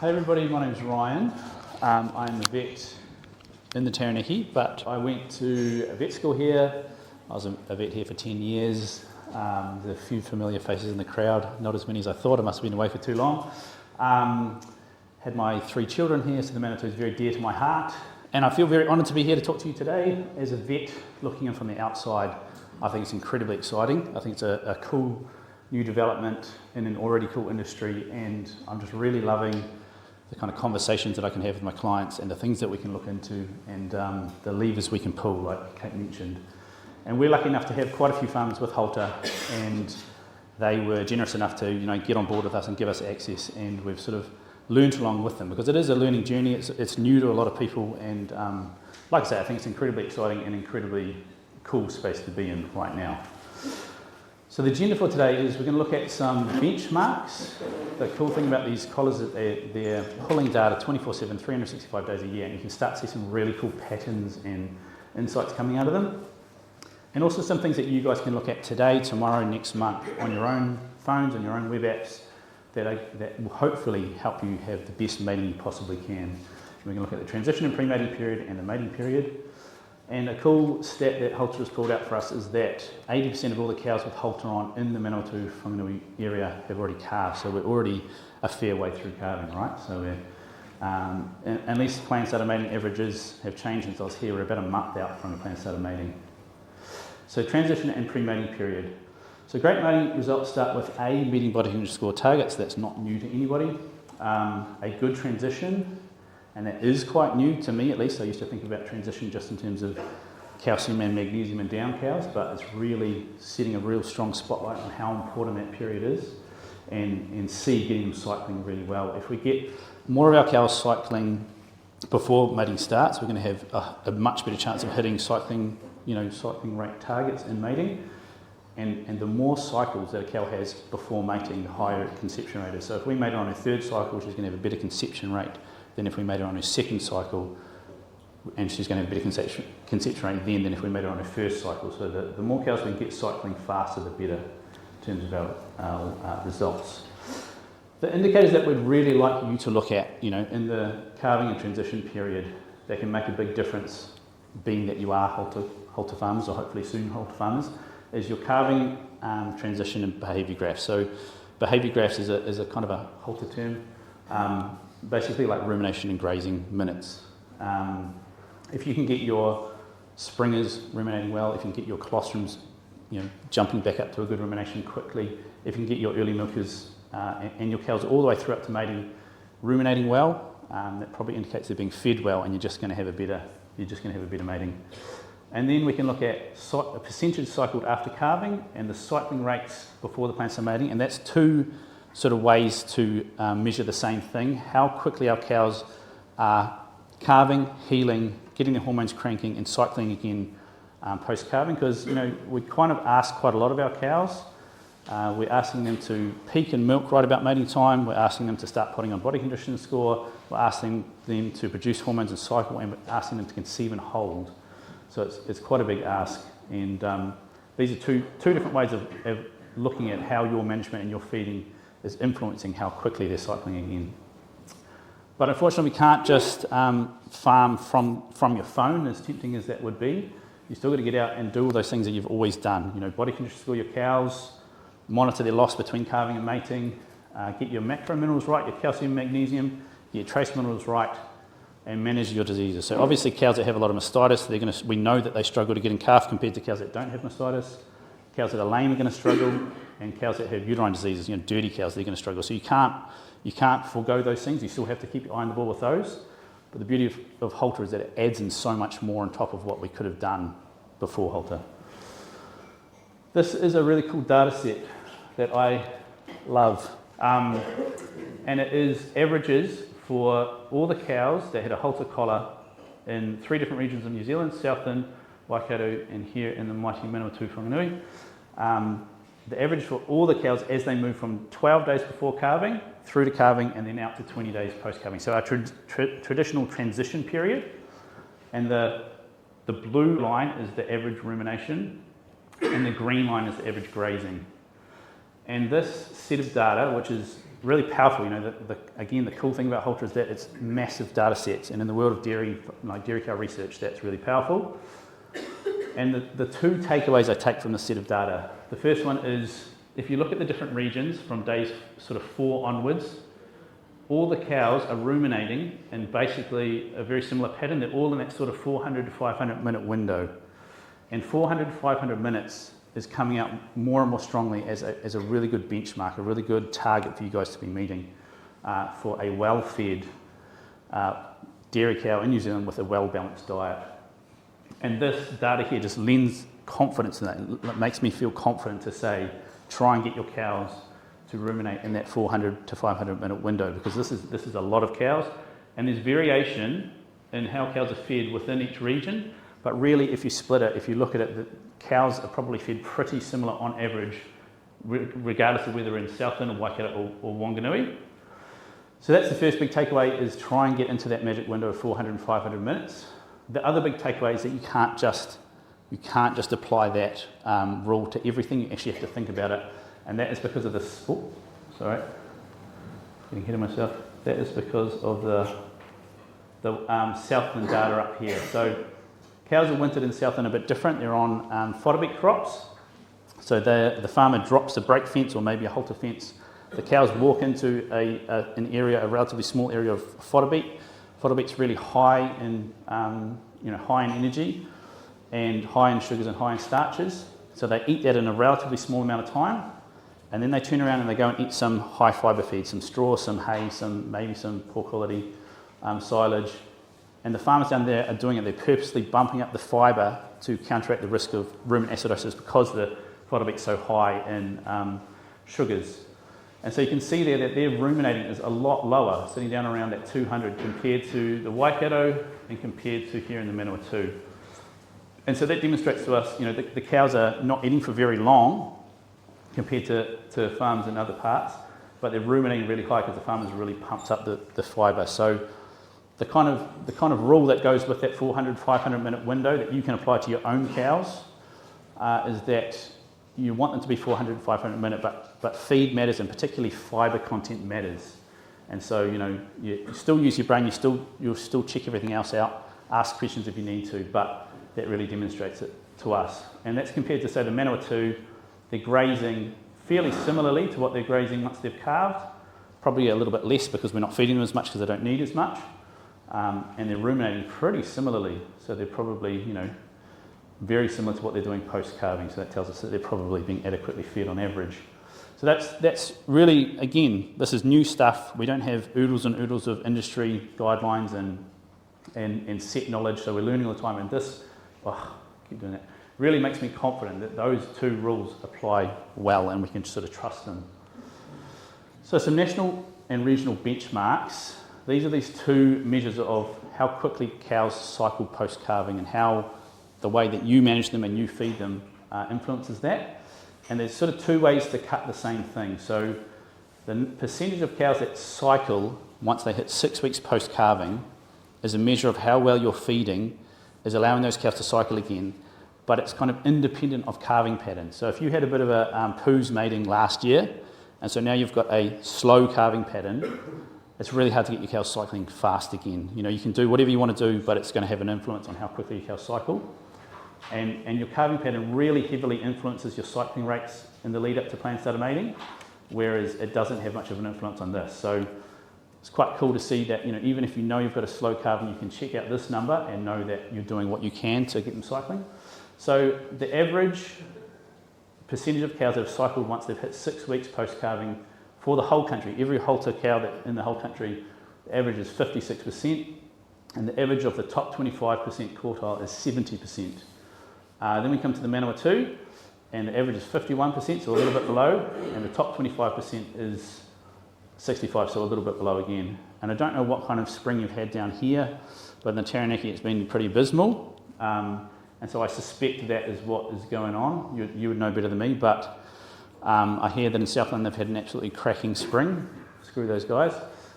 Hey everybody, my name's Ryan. I'm a vet in the Taranaki, but I went to a vet school here. I was a vet here for 10 years. There's a few familiar faces in the crowd, not as many as I thought. I must have been away for too long. Had my 3 children here, so the Manitou is very dear to my heart. And I feel very honoured to be here to talk to you today. As a vet looking in from the outside, I think it's incredibly exciting. I think it's a cool new development in an already cool industry, and I'm just really loving the kind of conversations that I can have with my clients and the things that we can look into and the levers we can pull, like Kate mentioned. And we're lucky enough to have quite a few farmers with Halter, and they were generous enough to get on board with us and give us access, and we've sort of learned along with them because it is a learning journey. It's new to a lot of people, and like I say, I think it's incredibly exciting and incredibly cool space to be in right now. So the agenda for today is we're going to look at some benchmarks. The cool thing about these collars is that they're pulling data 24/7, 365 days a year, and you can start to see some really cool patterns and insights coming out of them. And also some things that you guys can look at today, tomorrow, next month on your own phones and your own web apps that will hopefully help you have the best mating you possibly can. We're going to look at the transition and pre-mating period and the mating period. And a cool stat that Halter has pulled out for us is that 80% of all the cows with Halter on in the Manitou Whanganui area have already calved. So we're already a fair way through calving, right? So we're, at least plan started mating averages have changed since I was here. We're about a month out from the plan started mating. So transition and pre-mating period. So great mating results start with A, meeting body temperature score targets. That's not new to anybody. A good transition. And that is quite new to me, at least. I used to think about transition just in terms of calcium and magnesium in down cows, but it's really setting a real strong spotlight on how important that period is, and C, getting them cycling really well. If we get more of our cows cycling before mating starts, we're going to have a much better chance of hitting cycling rate targets in mating. And the more cycles that a cow has before mating, the higher conception rate is. So if we mate her on her 3rd cycle, she's going to have a better conception rate than if we made her on her 2nd cycle, and she's going to have a better conception rate then than if we made her on her 1st cycle. So the more cows we can get cycling faster, the better in terms of our results. The indicators that we'd really like you to look at, in the calving and transition period, that can make a big difference, being that you are Halter farmers, or hopefully soon Halter farmers, is your calving, transition and behaviour graphs. So behaviour graphs is a kind of a Halter term. Basically like rumination and grazing minutes. If you can get your springers ruminating well, if you can get your colostrums jumping back up to a good rumination quickly, if you can get your early milkers and your cows all the way through up to mating ruminating well, that probably indicates they're being fed well, and you're just going to have a better mating. And then we can look at a percentage cycled after calving and the cycling rates before the plants are mating, and that's 2 sort of ways to measure the same thing: how quickly our cows are calving, healing, getting their hormones cranking, and cycling again post-calving. Because we kind of ask quite a lot of our cows. We're asking them to peak and milk right about mating time. We're asking them to start putting on body condition score. We're asking them to produce hormones and cycle, and we're asking them to conceive and hold. So it's quite a big ask. And these are two different ways of looking at how your management and your feeding is influencing how quickly they're cycling again. But unfortunately, we can't just farm from your phone, as tempting as that would be. You've still got to get out and do all those things that you've always done. Body condition score your cows, monitor their loss between calving and mating, get your macro minerals right, your calcium, magnesium, get your trace minerals right, and manage your diseases. So obviously, cows that have a lot of mastitis, we know that they struggle to get in calf compared to cows that don't have mastitis. Cows that are lame are going to struggle, and cows that have uterine diseases, dirty cows, they're going to struggle. So you can't forego those things. You still have to keep your eye on the ball with those. But the beauty of Halter is that it adds in so much more on top of what we could have done before Halter. This is a really cool data set that I love, and it is averages for all the cows that had a Halter collar in 3 different regions of New Zealand: Southern, Waikato, and here in the mighty Manitou Whanganui. The average for all the cows as they move from 12 days before calving through to calving and then out to 20 days post-calving. So our traditional transition period, and the blue line is the average rumination, and the green line is the average grazing. And this set of data, which is really powerful. You know, again, the cool thing about Halter is that it's massive data sets, and in the world of dairy, like dairy cow research, that's really powerful. And the two takeaways I take from this set of data, the first one is, if you look at the different regions from days sort of 4 onwards, all the cows are ruminating in basically a very similar pattern. They're all in that sort of 400 to 500 minute window. And 400 to 500 minutes is coming out more and more strongly as a really good benchmark, a really good target for you guys to be meeting for a well-fed dairy cow in New Zealand with a well-balanced diet. And this data here just lends confidence in that. It makes me feel confident to say, try and get your cows to ruminate in that 400 to 500 minute window, because this is a lot of cows, and there's variation in how cows are fed within each region. But really, if you split it, if you look at it, the cows are probably fed pretty similar on average, regardless of whether in Southland or Waikato or Wanganui. So that's the first big takeaway, is try and get into that magic window of 400 and 500 minutes. The other big takeaway is that you can't just apply that rule to everything. You actually have to think about it, and that is because of this. Oh, sorry, getting ahead of myself. That is because of the Southland data up here. So cows are wintered in Southland a bit different. They're on fodder beet crops. So the farmer drops a break fence or maybe a halter fence. The cows walk into an area, a relatively small area of fodder beet. Fodder beet's really high in high in energy and high in sugars and high in starches. So they eat that in a relatively small amount of time, and then they turn around and they go and eat some high fibre feed, some straw, some hay, maybe some poor quality silage. And the farmers down there are doing it. They're purposely bumping up the fibre to counteract the risk of rumen acidosis because the fodder beet's so high in sugars. And so you can see there that their ruminating is a lot lower, sitting down around that 200 compared to the Waikato and compared to here in the Manawatu. And so that demonstrates to us, the cows are not eating for very long compared to farms in other parts, but they're ruminating really high because the farmers really pumped up the fibre. So the kind of rule that goes with that 400, 500 minute window that you can apply to your own cows is that you want them to be 400, 500 minute, but feed matters, and particularly fibre content matters. And so, you still use your brain, you'll still check everything else out, ask questions if you need to, but that really demonstrates it to us. And that's compared to, say, the Manawatu. They're grazing fairly similarly to what they're grazing once they've calved, probably a little bit less because we're not feeding them as much because they don't need as much. And they're ruminating pretty similarly, so they're probably, very similar to what they're doing post-calving, so that tells us that they're probably being adequately fed on average. So that's really, again, this is new stuff. We don't have oodles and oodles of industry guidelines and set knowledge, so we're learning all the time, and this, keep doing that, really makes me confident that those two rules apply well and we can sort of trust them. So some national and regional benchmarks. These are these two measures of how quickly cows cycle post-calving and how the way that you manage them and you feed them influences that. And there's sort of two ways to cut the same thing. So the percentage of cows that cycle once they hit 6 weeks post-calving is a measure of how well you're feeding, is allowing those cows to cycle again, but it's kind of independent of calving patterns. So if you had a bit of a poos mating last year, and so now you've got a slow calving pattern, it's really hard to get your cows cycling fast again. You can do whatever you want to do, but it's going to have an influence on how quickly your cows cycle. And your calving pattern really heavily influences your cycling rates in the lead up to planned starter mating, whereas it doesn't have much of an influence on this. So it's quite cool to see that, even if you've got a slow calving, you can check out this number and know that you're doing what you can to get them cycling. So the average percentage of cows that have cycled once they've hit 6 weeks post-calving for the whole country, every halter cow that in the whole country, the average is 56%, and the average of the top 25% quartile is 70%. Then we come to the Manawatu, and the average is 51%, so a little bit below, and the top 25% is 65, so a little bit below again. And I don't know what kind of spring you've had down here, but in the Taranaki it's been pretty abysmal, and so I suspect that is what is going on. You would know better than me, but I hear that in Southland they've had an absolutely cracking spring. Screw those guys.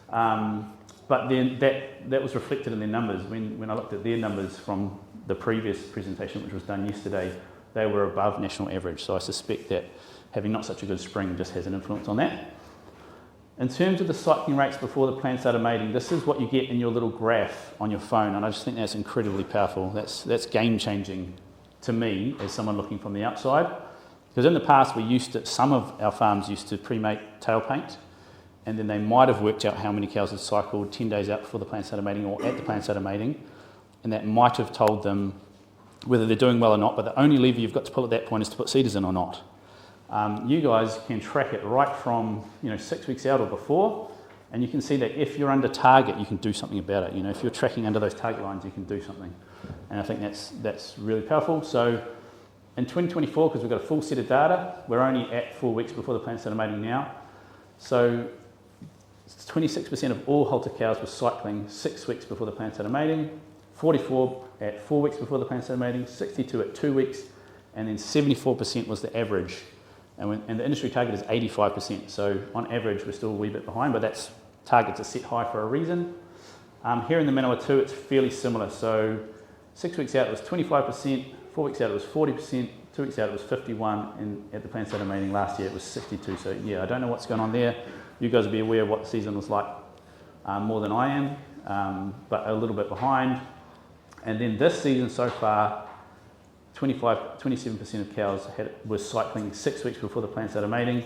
But then that was reflected in their numbers. When I looked at their numbers from the previous presentation, which was done yesterday, they were above national average. So I suspect that having not such a good spring just has an influence on that. In terms of the cycling rates before the plan started mating, this is what you get in your little graph on your phone, and I just think that's incredibly powerful. That's game changing to me as someone looking from the outside. Because in the past, some of our farms used to pre-mate tail paint, and then they might have worked out how many cows had cycled 10 days out before the plan started mating or at the plan started mating, and that might have told them whether they're doing well or not, but the only lever you've got to pull at that point is to put seeders in or not. You guys can track it right from 6 weeks out or before, and you can see that if you're under target, you can do something about it. If you're tracking under those target lines, you can do something, and I think that's really powerful. So in 2024, because we've got a full set of data, we're only at 4 weeks before the plan started mating now. So 26% of all Halter cows were cycling 6 weeks before the plan started mating, 44 at 4 weeks before the plan started mating, 62 at 2 weeks, and then 74% was the average. And the industry target is 85%. So on average, we're still a wee bit behind, but that's targets are set high for a reason. Here in the Manawatu, it's fairly similar. So 6 weeks out, it was 25%, 4 weeks out, it was 40%, 2 weeks out, it was 51%, and at the plan started mating last year, it was 62%. So yeah, I don't know what's going on there. You guys will be aware of what the season was like more than I am, but a little bit behind. And then this season so far, 27% of cows were cycling 6 weeks before the plan started mating,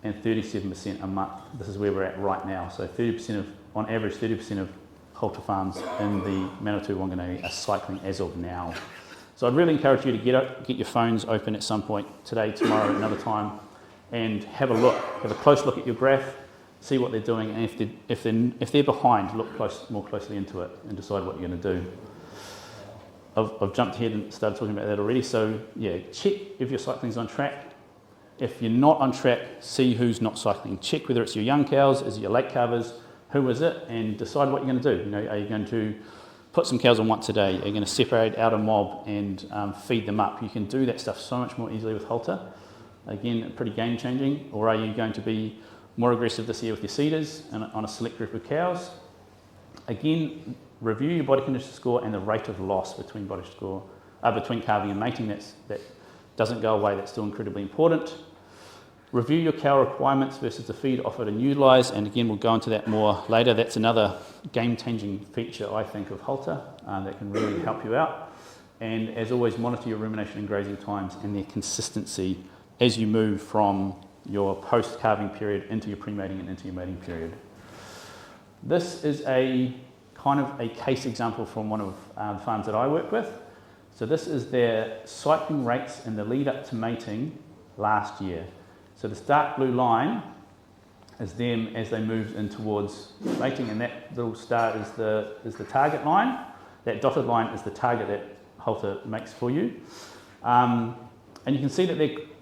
and 37% a month. This is where we're at right now. So 30% on average, 30% of Halter farms in the Manawatu Wanganui are cycling as of now. So I'd really encourage you to get your phones open at some point today, tomorrow, another time, and have a close look at your graph, see what they're doing, and if they're behind, look more closely into it and decide what you're going to do. I've jumped ahead and started talking about that already. So yeah, check if your cycling's on track. If you're not on track, see who's not cycling. Check whether it's your young cows, is it your late calvers, who is it, and decide what you're going to do. Are you going to put some cows on once a day? Are you going to separate out a mob and feed them up? You can do that stuff so much more easily with Halter. Again, pretty game changing. Or are you going to be more aggressive this year with your seeders and on a select group of cows? Again, review your body condition score and the rate of loss between calving and mating. That doesn't go away. That's still incredibly important. Review your cow requirements versus the feed offered and utilised. And again, we'll go into that more later. That's another game-changing feature, I think, of Halter that can really help you out. And as always, monitor your rumination and grazing times and their consistency as you move from your post-calving period into your pre-mating and into your mating period. This is a kind of a case example from one of the farms that I work with. So this is their cycling rates in the lead up to mating last year. So this dark blue line is them as they moved in towards mating, and that little star is the target line. That dotted line is the target that Halter makes for you. And you can see that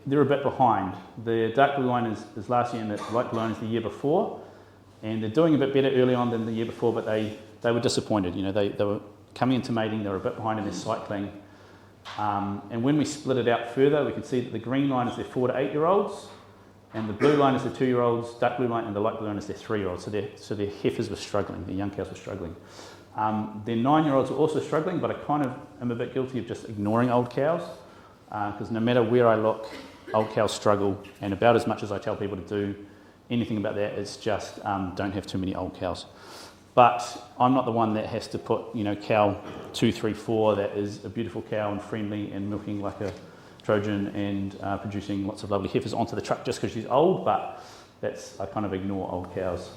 they're a bit behind. The dark blue line is last year and the light blue line is the year before. And they're doing a bit better early on than the year before, but they were disappointed. They were coming into mating, they were a bit behind in their cycling. And when we split it out further, we can see that the green line is their 4 to 8 year olds, and the blue line is the 2 year olds, dark blue line, and the light blue line is their 3 year olds. So their heifers were struggling, their young cows were struggling. Their 9 year olds were also struggling, but I kind of am a bit guilty of just ignoring old cows, because no matter where I look, old cows struggle, and about as much as I tell people to do anything about that, it's just don't have too many old cows. But I'm not the one that has to put, cow 2, 3, 4 that is a beautiful cow and friendly and milking like a Trojan and producing lots of lovely heifers onto the truck just because she's old, but I kind of ignore old cows.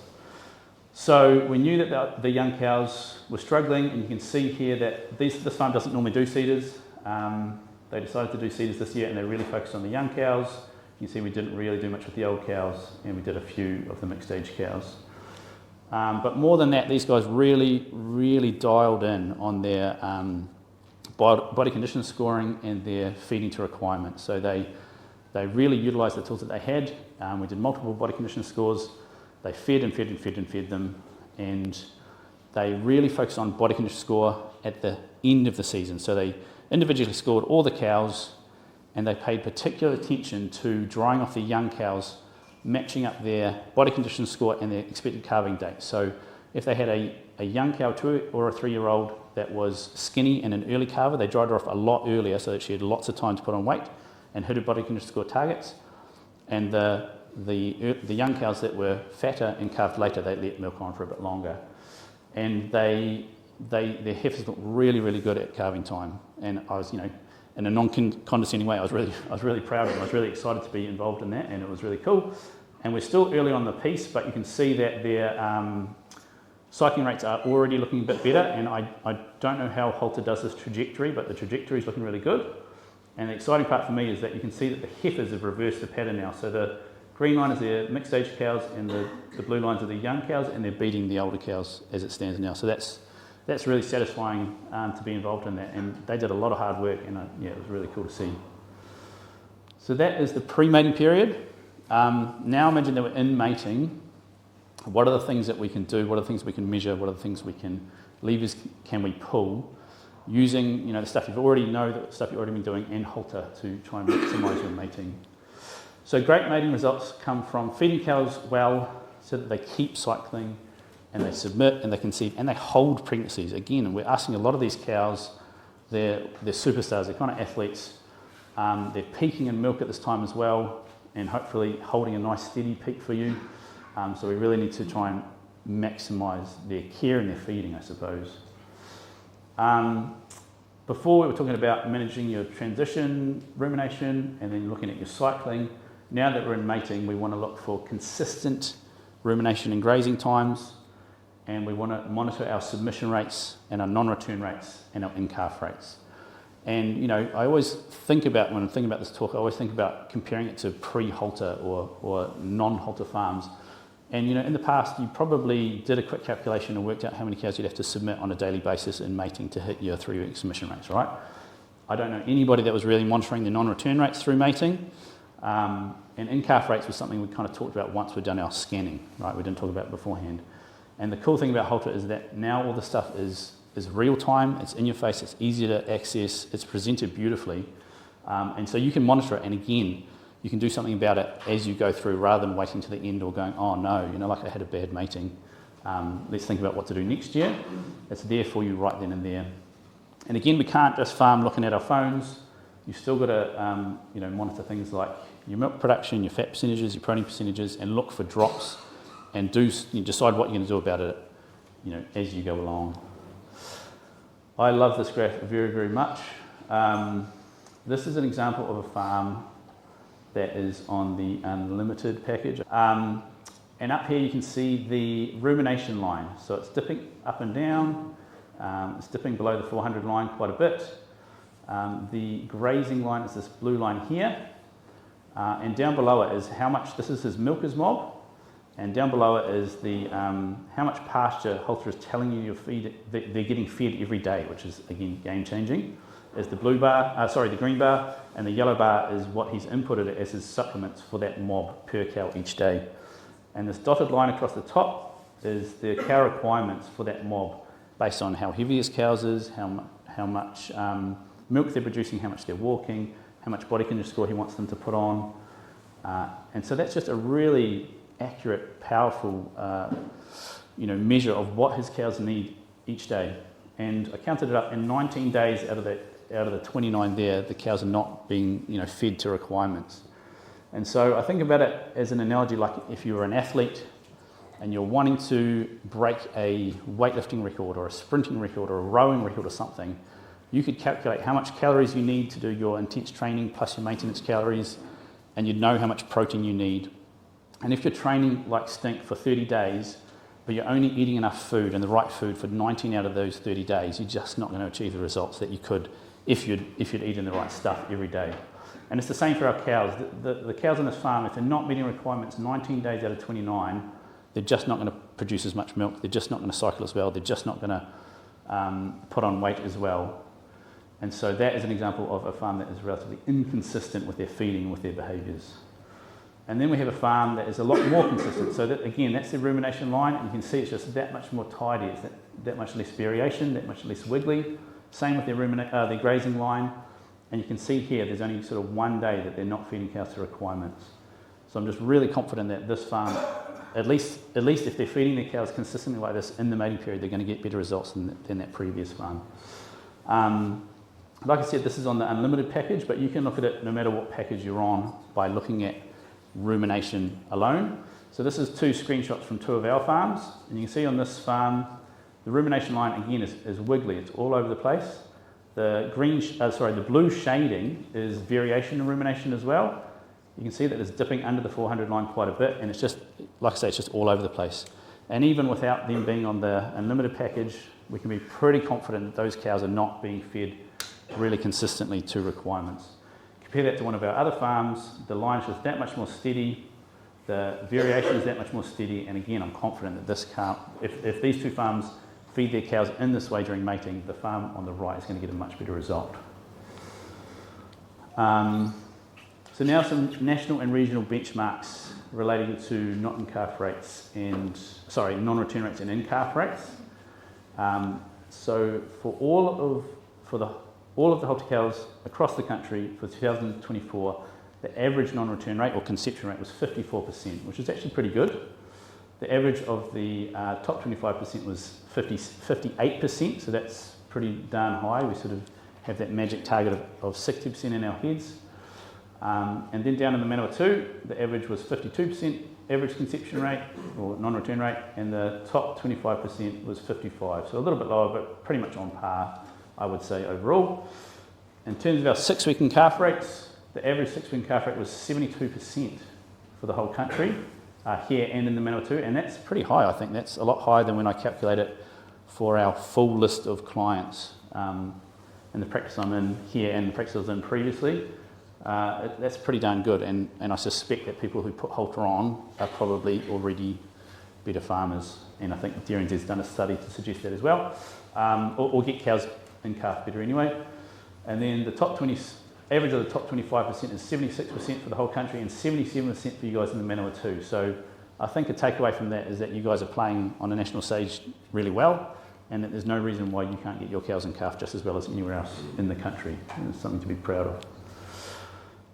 So we knew that the young cows were struggling, and you can see here that this farm doesn't normally do seeders. They decided to do seeders this year, and they really focused on the young cows. You can see we didn't really do much with the old cows, and we did a few of the mixed age cows. But more than that, these guys really, really dialed in on their body condition scoring and their feeding to requirements. So they really utilised the tools that they had. We did multiple body condition scores. They fed and fed and fed and fed them, and they really focused on body condition score at the end of the season. So they individually scored all the cows, and they paid particular attention to drying off the young cows, matching up their body condition score and their expected calving date. So if they had a young cow 2 or a 3 year old that was skinny and an early calver, they dried her off a lot earlier so that she had lots of time to put on weight and hit her body condition score targets. And the the young cows that were fatter and calved later, they let milk on for a bit longer. And their heifers looked really, really good at calving time. And I was, in a non-condescending way, I was really proud of them. I was really excited to be involved in that, and it was really cool. And we're still early on the piece, but you can see that their cycling rates are already looking a bit better. And I don't know how Halter does this trajectory, but the trajectory is looking really good. And the exciting part for me is that you can see that the heifers have reversed the pattern now. So the green line is their mixed age cows, and the blue lines are the young cows, and they're beating the older cows as it stands now. So that's really satisfying to be involved in that. And they did a lot of hard work, and it was really cool to see. So that is the pre-mating period. Now imagine that we're in mating. What are the things that we can do? What are the things we can measure? What are the things levers can we pull using the stuff the stuff you've already been doing and Halter to try and maximise your mating. So great mating results come from feeding cows well so that they keep cycling and they submit and they conceive and they hold pregnancies. Again, we're asking a lot of these cows, they're superstars, they're kind of athletes. They're peaking in milk at this time as well and hopefully holding a nice steady peak for you. So we really need to try and maximise their care and their feeding, I suppose. Before we were talking about managing your transition, rumination, and then looking at your cycling. Now that we're in mating, we want to look for consistent rumination and grazing times, and we want to monitor our submission rates and our non-return rates and our in-calf rates. And I always think about, when I'm thinking about this talk, I always think about comparing it to pre-Halter or non-Halter farms. And in the past, you probably did a quick calculation and worked out how many cows you'd have to submit on a daily basis in mating to hit your 3-week submission rates, right? I don't know anybody that was really monitoring the non-return rates through mating. And in-calf rates was something we kind of talked about once we'd done our scanning, right? We didn't talk about it beforehand. And the cool thing about Halter is that now all the stuff is real time, it's in your face, it's easy to access, it's presented beautifully. And so you can monitor it, and again, you can do something about it as you go through rather than waiting to the end or going, oh no, like I had a bad mating. Let's think about what to do next year. It's there for you right then and there. And again, we can't just farm looking at our phones. You've still got to monitor things like your milk production, your fat percentages, your protein percentages, and look for drops and decide what you're going to do about it as you go along. I love this graph very, very much. This is an example of a farm that is on the unlimited package. And up here you can see the rumination line. So it's dipping up and down. It's dipping below the 400 line quite a bit. The grazing line is this blue line here. And down below it is how much, this is his milker's mob. And down below it is the how much pasture Halter is telling you they're getting fed every day, which is again game changing. Is the the green bar, and the yellow bar is what he's inputted as his supplements for that mob per cow each day. And this dotted line across the top is the cow requirements for that mob based on how heavy his cows is, how much milk they're producing, how much they're walking, how much body condition score he wants them to put on. And so that's just a really accurate, powerful measure of what his cows need each day. And I counted it up, in 19 days out of the 29 there, the cows are not being fed to requirements. And so I think about it as an analogy, like if you were an athlete and you're wanting to break a weightlifting record or a sprinting record or a rowing record or something, you could calculate how much calories you need to do your intense training plus your maintenance calories, and you'd know how much protein you need. And if you're training like stink for 30 days, but you're only eating enough food and the right food for 19 out of those 30 days, you're just not going to achieve the results that you could if you'd eaten the right stuff every day. And it's the same for our cows. The cows on this farm, if they're not meeting requirements 19 days out of 29, they're just not going to produce as much milk, they're just not going to cycle as well, they're just not going to put on weight as well. And so that is an example of a farm that is relatively inconsistent with their feeding, with their behaviours. And then we have a farm that is a lot more consistent. So that, again, that's the rumination line, and you can see it's just that much more tidy. It's that much less variation, that much less wiggly. Same with their grazing line. And you can see here, there's only sort of one day that they're not feeding cows to requirements. So I'm just really confident that this farm, at least if they're feeding their cows consistently like this in the mating period, they're going to get better results than that previous farm. Like I said, this is on the unlimited package, but you can look at it no matter what package you're on by looking at rumination alone. So this is 2 screenshots from 2 of our farms, and you can see on this farm, the rumination line again is wiggly. It's all over the place. The the blue shading is variation in rumination as well. You can see that it's dipping under the 400 line quite a bit, and it's just, like I say, it's just all over the place. And even without them being on the unlimited package, we can be pretty confident that those cows are not being fed really consistently to requirements. Compare that to one of our other farms, the line is just that much more steady, the variation is that much more steady, and again, I'm confident that this cow, if these 2 farms feed their cows in this way during mating, the farm on the right is going to get a much better result. So now some national and regional benchmarks relating to non-return rates and in-calf rates. So for all of the Halter cows across the country for 2024, the average non-return rate or conception rate was 54%, which is actually pretty good. The average of the top 25% was 58%, so that's pretty darn high. We sort of have that magic target of 60% in our heads. And then down in the Manawa 2, the average was 52% average conception rate or non-return rate, and the top 25% was 55%. So a little bit lower, but pretty much on par, I would say, overall. In terms of our 6-week in calf rates, the average 6-week in calf rate was 72% for the whole country, here and in the Manawa 2, and that's pretty high. I think that's a lot higher than when I calculate it for our full list of clients in the practice I'm in here and the practice I was in previously. That's pretty darn good, and I suspect that people who put Halter on are probably already better farmers, and I think Dairy NZ's done a study to suggest that as well, or get cows in calf better anyway. And then the average of the top 25% is 76% for the whole country and 77% for you guys in the Manawa 2. So I think a takeaway from that is that you guys are playing on a national stage really well, and that there's no reason why you can't get your cows in calf just as well as anywhere else in the country. And it's something to be proud of.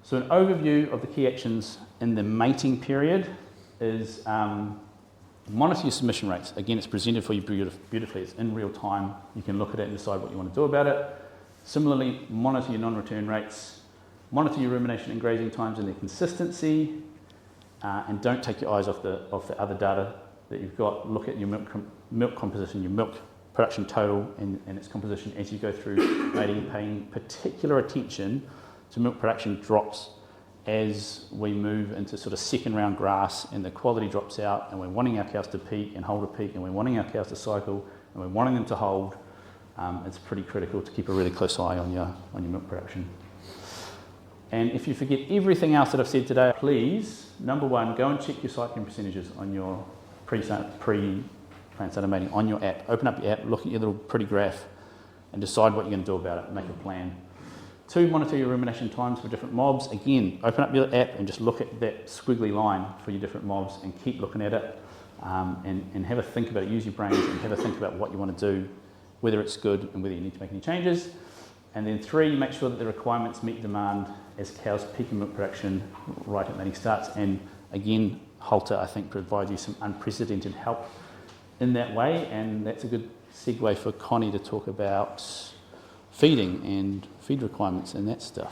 So an overview of the key actions in the mating period is monitor your submission rates. Again, it's presented for you beautifully. It's in real time. You can look at it and decide what you want to do about it. Similarly, monitor your non-return rates, monitor your rumination and grazing times and their consistency, and don't take your eyes off the other data that you've got. Look at your milk composition, your milk production total and its composition as you go through mating, paying particular attention to milk production drops as we move into sort of second round grass and the quality drops out, and we're wanting our cows to peak and hold a peak, and we're wanting our cows to cycle and we're wanting them to hold. It's pretty critical to keep a really close eye on your milk production. And if you forget everything else that I've said today, please, number 1, go and check your cycling percentages on your pre-plant starter mating on your app. Open up your app, look at your little pretty graph and decide what you're going to do about it, make a plan. 2, monitor your rumination times for different mobs. Again, open up your app and just look at that squiggly line for your different mobs and keep looking at it, and have a think about it. Use your brains and have a think about what you want to do, whether it's good and whether you need to make any changes. And then 3, make sure that the requirements meet demand as cows peak in milk production right at mating starts. And again, Halter, I think, provides you some unprecedented help in that way, and that's a good segue for Connie to talk about feeding and feed requirements and that stuff.